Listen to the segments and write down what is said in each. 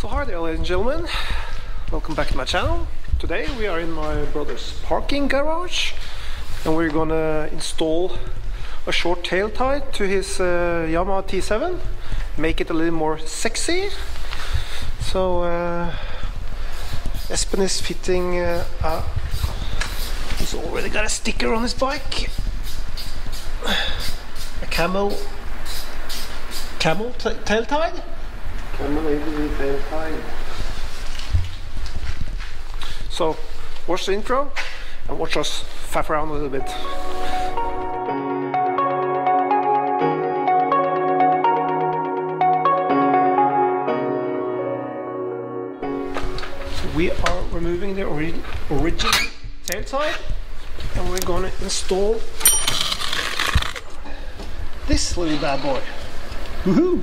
So hi there, ladies and gentlemen, welcome back to my channel. Today we are in my brother's parking garage and we're gonna install a short tail tie to his Yamaha T7, make it a little more sexy. So Espen is fitting he's already got a sticker on his bike, a camel tail tie. Camel ADV tail tie. So watch the intro and watch us faff around a little bit. So we are removing the original tail tie and we're gonna install this little bad boy. Woohoo!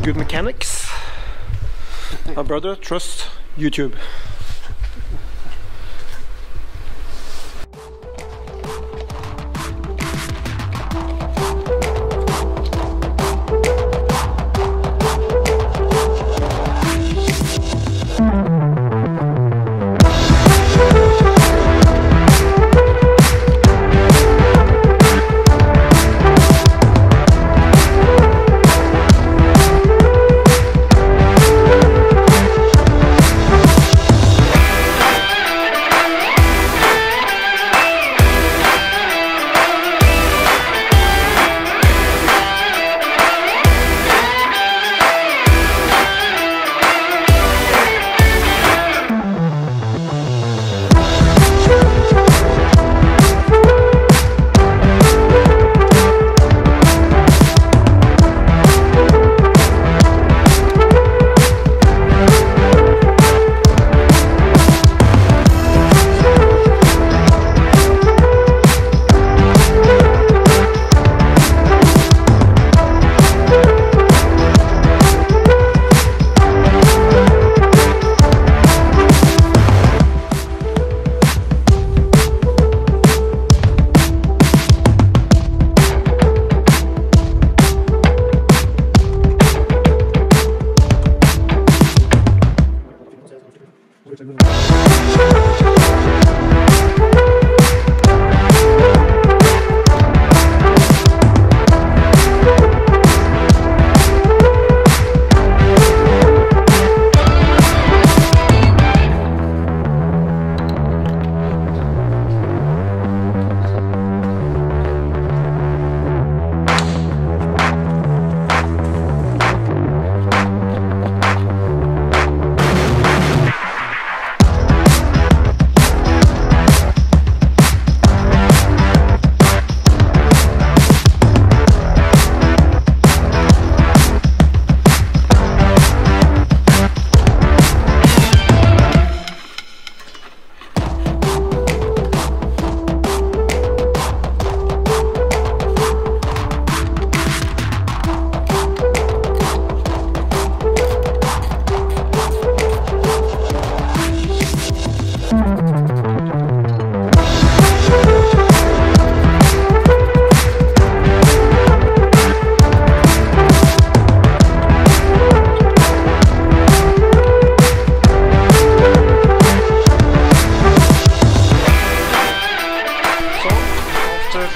Good mechanics. My brother trusts YouTube.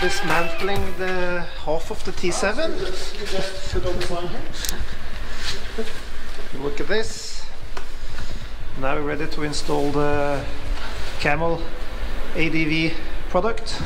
Dismantling the half of the T7. Look at this. Now we're ready to install the Camel ADV product.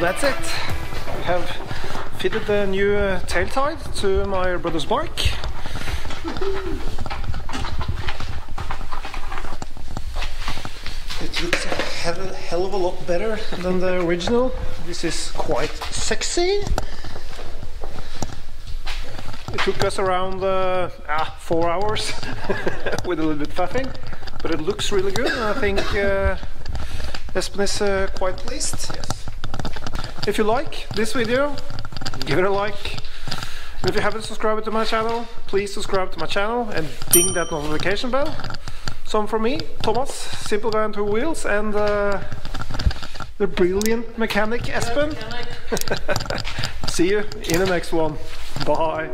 that's it. I have fitted the new tail tide to my brother's bike. looks a hell of a lot better than the original. This is quite sexy. It took us around 4 hours with a little bit faffing, but it looks really good, and I think Espen is quite pleased. Yes. If you like this video, give it a like. And if you haven't subscribed to my channel, please subscribe to my channel and ding that notification bell. Some from me, Thomas, simple guy on 2 wheels, and the brilliant mechanic Espen. See you in the next one. Bye.